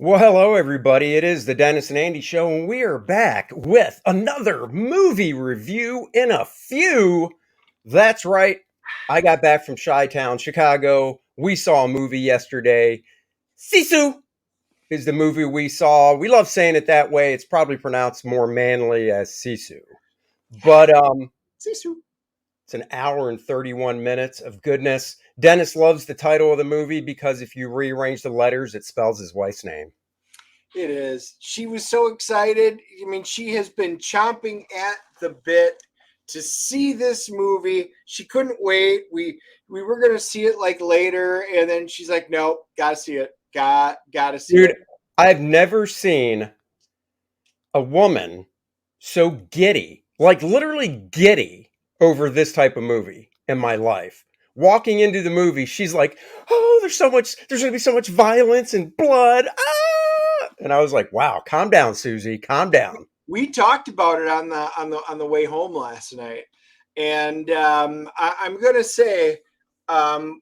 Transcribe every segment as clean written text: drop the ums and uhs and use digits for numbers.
Well, hello, everybody. It is the Dennis and Andy Show, and we are back with another movie review in a few. That's right. I got back from Chi-Town, Chicago. We saw a movie yesterday. Sisu is the movie we saw. We love saying it that way. It's probably pronounced more manly as Sisu. But Sisu. it's an hour and 31 minutes of goodness. Dennis loves the title of the movie because if you rearrange the letters, it spells his wife's name. It is. She was so excited. I mean, she has been chomping at the bit to see this movie. She couldn't wait. We were gonna see it like later, and then she's like, "Nope, gotta see it. Gotta see Dude, it." I've never seen a woman so giddy, like literally giddy over this type of movie in my life. Walking into the movie, she's like, "Oh, there's going to be so much violence and blood." Ah! And I was like, "Wow, calm down, Susie, calm down." We talked about it on the way home last night, and I'm gonna say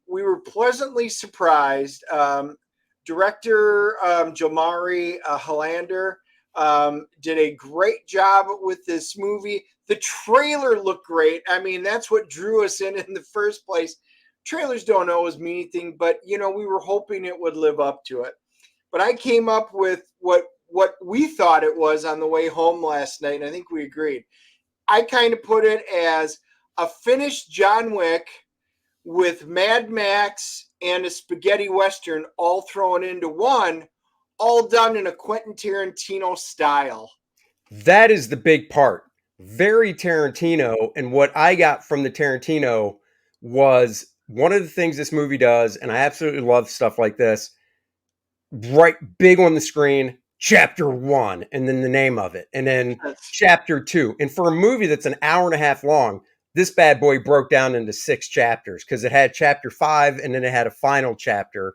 we were pleasantly surprised. Director Jomari Hollander did a great job with this movie. The trailer looked great. I mean, that's what drew us in the first place. Trailers don't always mean anything, but we were hoping it would live up to it. But I came up with what we thought it was on the way home last night, and I think we agreed. I kind of put it as a Finnish John Wick with Mad Max and a spaghetti western all thrown into one, all done in a Quentin Tarantino style. That is the big part. Very Tarantino. And what I got from the Tarantino was one of the things this movie does, and I absolutely love stuff like this, right big on the screen, chapter one, and then the name of it, and then chapter two. And for a movie that's an hour and a half long, this bad boy broke down into 6 chapters because it had chapter five and then it had a final chapter.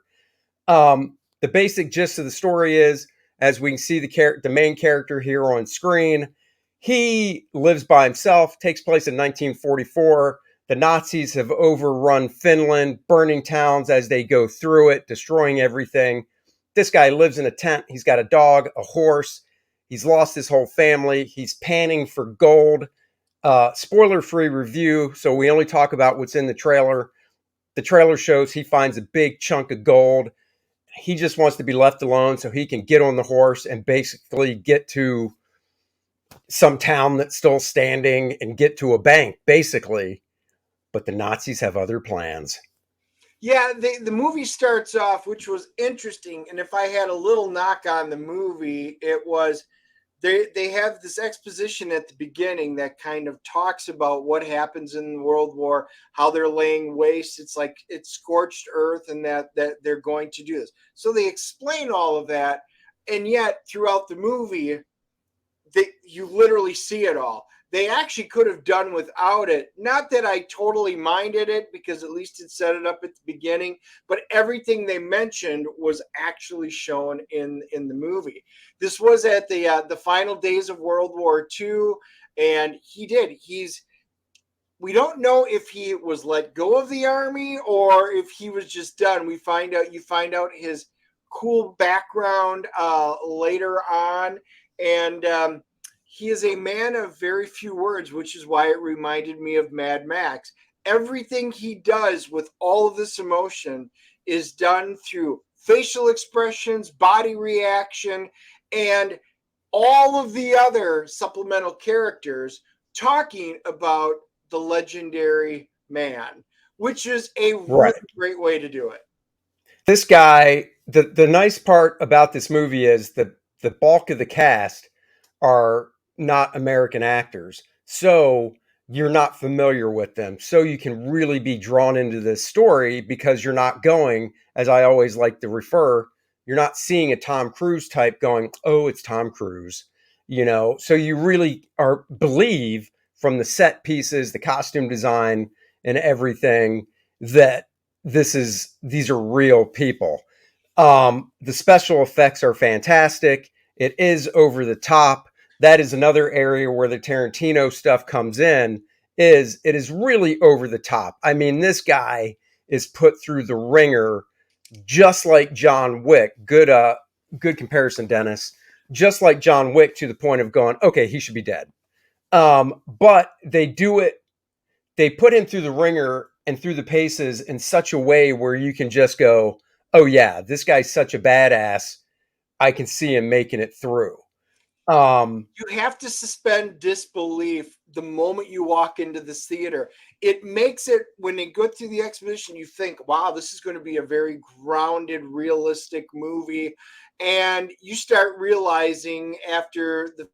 The basic gist of the story is, as we can see the main character here on screen, he lives by himself, takes place in 1944. The Nazis have overrun Finland, burning towns as they go through it, destroying everything. This guy lives in a tent. He's got a dog, a horse. He's lost his whole family. He's panning for gold. Spoiler-free review, so we only talk about what's in the trailer. The trailer shows he finds a big chunk of gold. He just wants to be left alone so he can get on the horse and basically get to some town that's still standing and get to a bank, basically. But the Nazis have other plans. Yeah, the movie starts off, which was interesting. And if I had a little knock on the movie, it was they have this exposition at the beginning that kind of talks about what happens in World War, how they're laying waste. It's like it's scorched earth, and that they're going to do this. So they explain all of that, and yet throughout the movie, you literally see it all. They actually could have done without it. Not that I totally minded it, because at least it set it up at the beginning, but everything they mentioned was actually shown in the movie. This was at the final days of World War II, and we don't know if he was let go of the army or if he was just done. You find out his cool background later on, and he is a man of very few words, which is why it reminded me of Mad Max. Everything he does with all of this emotion is done through facial expressions, body reaction, and all of the other supplemental characters talking about the legendary man, which is a really great way to do it. This guy, the nice part about this movie is the bulk of the cast are not American actors. So you're not familiar with them. So you can really be drawn into this story because you're not going, as I always like to refer, you're not seeing a Tom Cruise type going, "Oh, it's Tom Cruise." So you really are believe from the set pieces, the costume design and everything that these are real people. The special effects are fantastic. It is over the top. That is another area where the Tarantino stuff comes in. It is really over the top. I mean, this guy is put through the ringer, just like John Wick. Good good comparison, Dennis. Just like John Wick, to the point of going, okay, he should be dead. But they do it. They put him through the ringer and through the paces in such a way where you can just go, oh yeah, this guy's such a badass. I can see him making it through. You have to suspend disbelief the moment you walk into this theater. It makes it, when they go through the exposition, you think, wow, this is going to be a very grounded, realistic movie. And you start realizing after the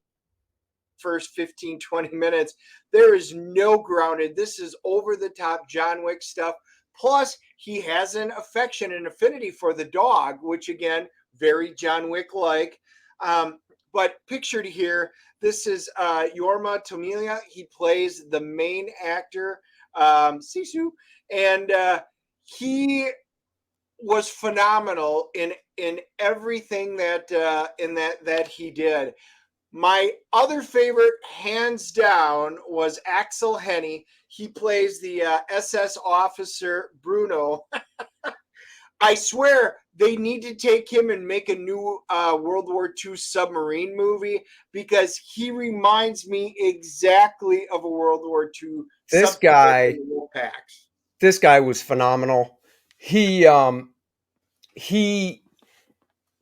first 15, 20 minutes, there is no grounded. This is over the top John Wick stuff. Plus, he has an affection and affinity for the dog, which again, very John Wick like. But pictured here, this is Jorma Tommila. He plays the main actor, Sisu, and he was phenomenal in everything that he did. My other favorite, hands down, was Aksel Hennie. He plays the SS officer Bruno. I swear they need to take him and make a new World War II submarine movie, because he reminds me exactly of a World War II this submarine in guy, the Wolfpacks. this guy was phenomenal. He he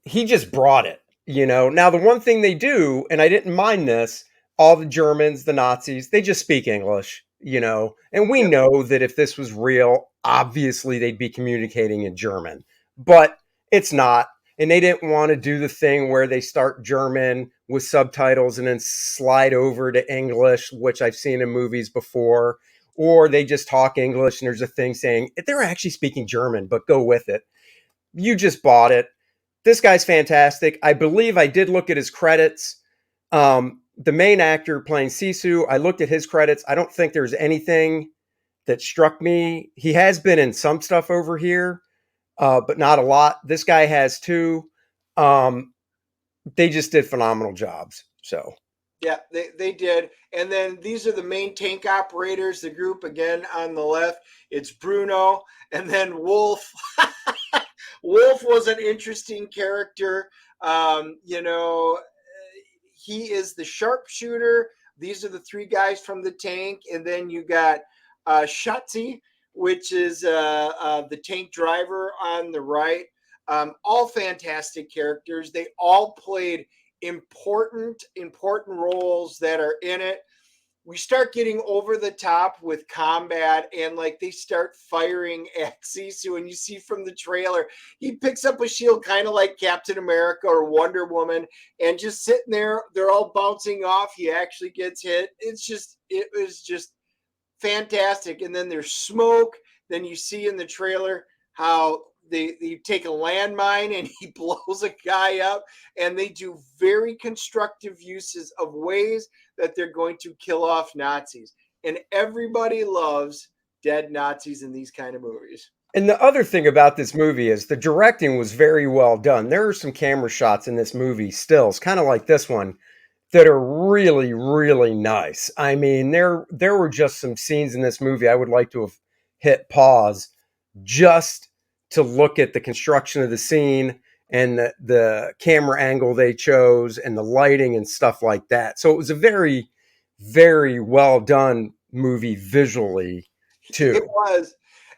he just brought it. Now the one thing they do, and I didn't mind this, all the Germans, the Nazis, they just speak English. And we Yep. know that if this was real, obviously they'd be communicating in German, but it's not. And they didn't want to do the thing where they start German with subtitles and then slide over to English, which I've seen in movies before, or they just talk English and there's a thing saying they're actually speaking German, but go with it. You just bought it. This guy's fantastic. I believe I did look at his credits. The main actor playing Sisu, I looked at his credits. I don't think there's anything that struck me. He has been in some stuff over here, but not a lot. This guy has too. Um, they just did phenomenal jobs. So Yeah, they did. And then these are the main tank operators, the group again on the left. It's Bruno, and then Wolf. Wolf was an interesting character. He is the sharpshooter. These are the three guys from the tank. And then you got Shotzi, which is the tank driver on the right. All fantastic characters. They all played important roles that are in it. We start getting over the top with combat, and like they start firing at Sisu, and you see from the trailer he picks up a shield kind of like Captain America or Wonder Woman, and just sitting there, they're all bouncing off. He actually gets hit. It was just fantastic. And then there's smoke. Then you see in the trailer how they take a landmine and he blows a guy up, and they do very constructive uses of ways that they're going to kill off Nazis. And everybody loves dead Nazis in these kind of movies. And the other thing about this movie is the directing was very well done. There are some camera shots in this movie, stills, kind of like this one, that are really, really nice. I mean, there were just some scenes in this movie I would like to have hit pause just to look at the construction of the scene and the camera angle they chose and the lighting and stuff like that. So it was a very, very well done movie visually It too. was.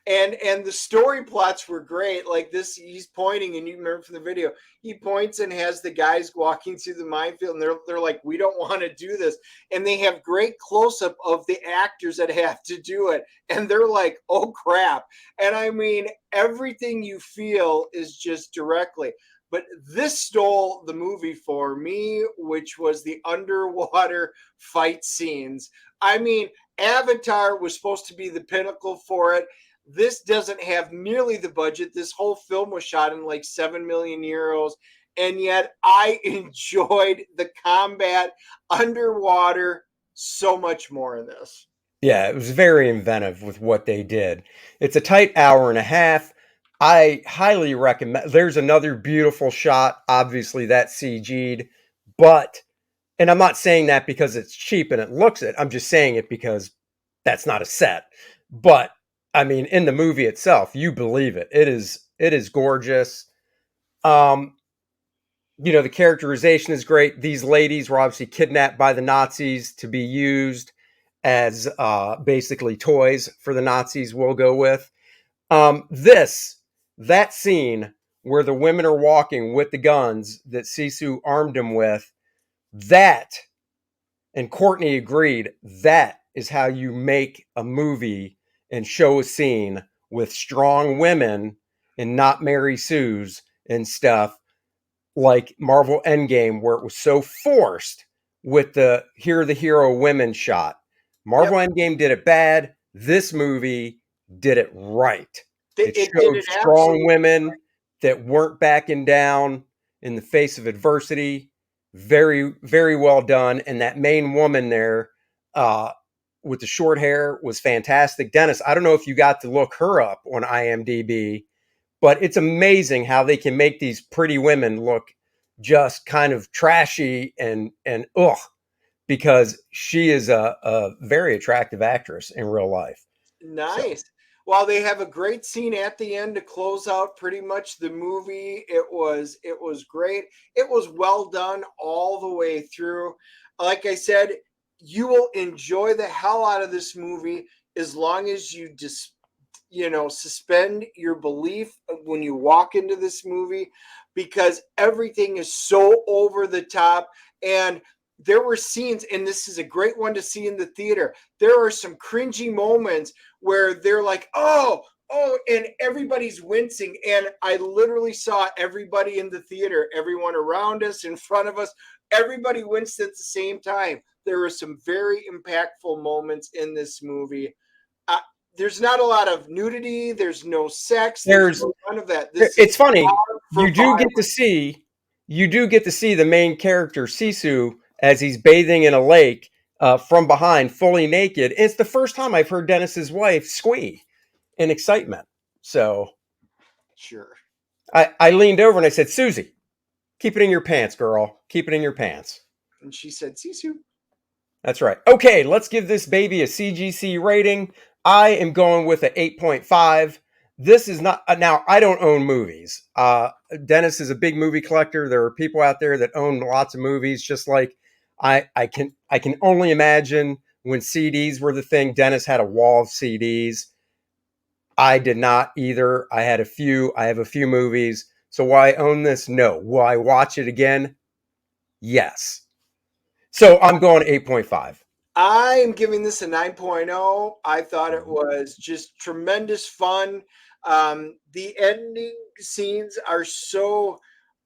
And the story plots were great. Like this, he's pointing, and you remember from the video, he points and has the guys walking through the minefield, and they're like, we don't want to do this. And they have great close-up of the actors that have to do it. And they're like, oh crap. And I mean, everything you feel is just directly. But this stole the movie for me, which was the underwater fight scenes. I mean, Avatar was supposed to be the pinnacle for it. This doesn't have nearly the budget. This whole film was shot in like 7 million euros. And yet I enjoyed the combat underwater so much more in this. Yeah, it was very inventive with what they did. It's a tight hour and a half. I highly recommend. There's another beautiful shot. Obviously, that's CG'd, but and I'm not saying that because it's cheap and it looks it. I'm just saying it because that's not a set. But I mean, in the movie itself, you believe it. It is gorgeous. Um, The characterization is great. These ladies were obviously kidnapped by the Nazis to be used as basically toys for the Nazis, we'll go with. That scene where the women are walking with the guns that Sisu armed them with, that, and Courtney agreed, that is how you make a movie and show a scene with strong women and not Mary Sue's and stuff like Marvel Endgame, where it was so forced with the here are the hero women shot. Marvel Yep. Endgame did it bad. This movie did it right. It It did showed it strong absolutely. women that weren't backing down in the face of adversity. Very, very well done. And that main woman there uh, with the short hair was fantastic. Dennis, I don't know if you got to look her up on IMDb, but it's amazing how they can make these pretty women look just kind of trashy and ugh, because she is a very attractive actress in real life. So Nice. Well, they have a great scene at the end to close out pretty much the movie. It was great. It was well done all the way through. Like I said, you will enjoy the hell out of this movie as long as you just suspend your belief when you walk into this movie, because everything is so over the top. And there were scenes, and this is a great one to see in the theater. There are some cringy moments where they're like, oh, and everybody's wincing. And I literally saw everybody in the theater, everyone around us, in front of us, everybody winced at the same time. There were some very impactful moments in this movie. Uh, there's not a lot of nudity. There's no sex. There's there's none of that. This is it's funny. for You do get to violence. see you do get to see the main character Sisu as he's bathing in a lake from behind, fully naked. And it's the first time I've heard Dennis's wife squee in excitement. So Sure. I leaned over and I said, Susie, keep it in your pants, girl. Keep it in your pants. And she said, Sisu. That's right. Okay, let's give this baby a CGC rating. I am going with an 8.5. This is not now. I don't own movies. Dennis is a big movie collector. There are people out there that own lots of movies, just like I can only imagine when CDs were the thing. Dennis had a wall of CDs. I did not either. I had a few. I have a few movies. So will I own this? No. Will I watch it again? Yes. So I'm going 8.5. I'm giving this a 9.0. I thought it was just tremendous fun. The ending scenes are so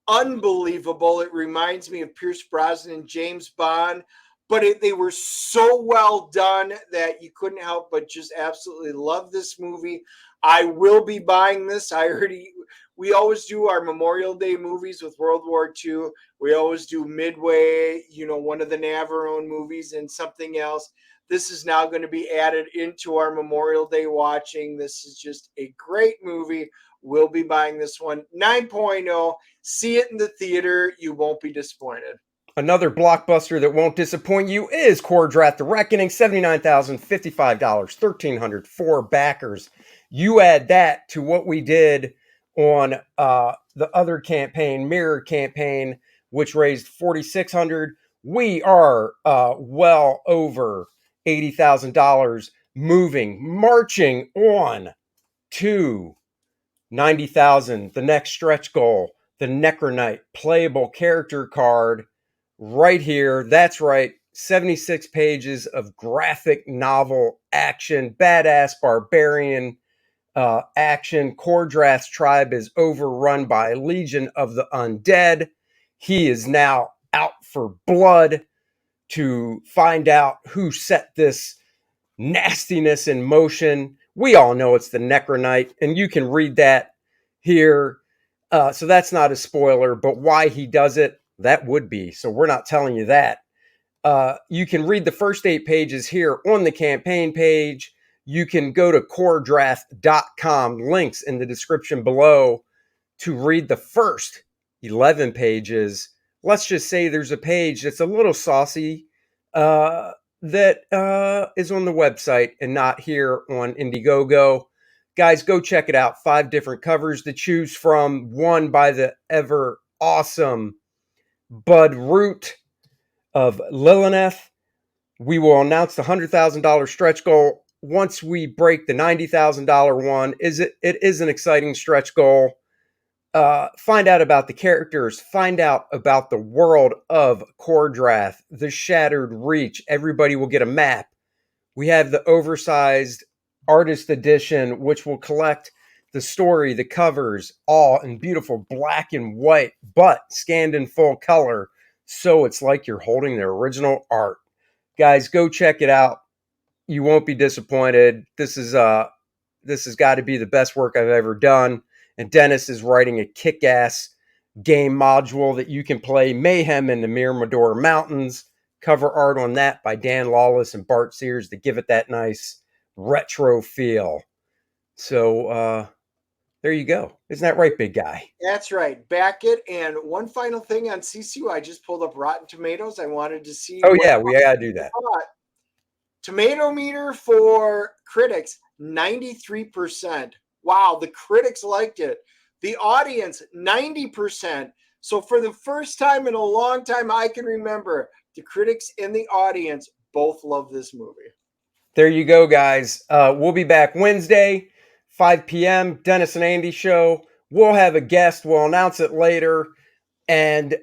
unbelievable. It reminds me of Pierce Brosnan and James Bond, but they were so well done that you couldn't help but just absolutely love this movie. I will be buying this. We always do our Memorial Day movies with World War II. We always do Midway, one of the Navarone movies and something else. This is now going to be added into our Memorial Day watching. This is just a great movie. We'll be buying this one. 9.0. See it in the theater. You won't be disappointed. Another blockbuster that won't disappoint you is Core Draft The Reckoning, $79,055, 1,304 backers. You add that to what we did on the other campaign, Mirror campaign, which raised 4,600. We are well over $80,000, marching on to 90,000, the next stretch goal, the Necronite playable character card right here. That's right. 76 pages of graphic novel action, badass barbarian action. Cordrath's tribe is overrun by a legion of the undead. He is now out for blood to find out who set this nastiness in motion. We all know it's the Necronite, and you can read that here. So that's not a spoiler, but why he does it, that would be. So we're not telling you that. You can read the first 8 pages here on the campaign page. You can go to coredraft.com, links in the description below, to read the first 11 pages. Let's just say there's a page that's a little saucy that is on the website and not here on Indiegogo. Guys, go check it out. 5 different covers to choose from, one by the ever awesome Bud Root of Lilith. We will announce the $100,000 stretch goal once we break the $90,000 one. It is an exciting stretch goal. Find out about the characters, find out about the world of Kordrath, the Shattered Reach. Everybody will get a map. We have the oversized artist edition, which will collect the story, the covers, all in beautiful black and white, but scanned in full color. So it's like you're holding the original art. Guys, go check it out. You won't be disappointed. This has got to be the best work I've ever done. And Dennis is writing a kick-ass game module that you can play Mayhem in the Mirador Mountains. Cover art on that by Dan Lawless and Bart Sears to give it that nice retro feel. So there you go. Isn't that right, big guy? That's right. Back it. And one final thing on Sisu, I just pulled up Rotten Tomatoes. I wanted to see Oh what yeah, we gotta do that. thought. Tomato meter for critics, 93%. Wow, the critics liked it. The audience, 90%. So for the first time in a long time I can remember, the critics and the audience both love this movie. There you go, guys. We'll be back Wednesday, 5 p.m. Dennis and Andy show. We'll have a guest. We'll announce it later. And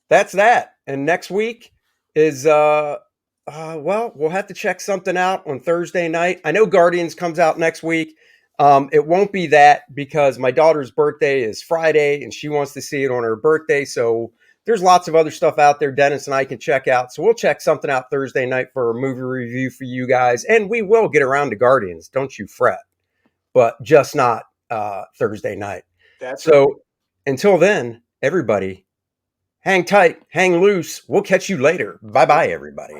that's that. And next week is well, we'll have to check something out on Thursday night. I know Guardians comes out next week. It won't be that because my daughter's birthday is Friday and she wants to see it on her birthday. So there's lots of other stuff out there Dennis and I can check out. So we'll check something out Thursday night for a movie review for you guys. And we will get around to Guardians. Don't you fret. But just not Thursday night. That's so right. Until then, everybody, hang tight, hang loose. We'll catch you later. Bye-bye, everybody.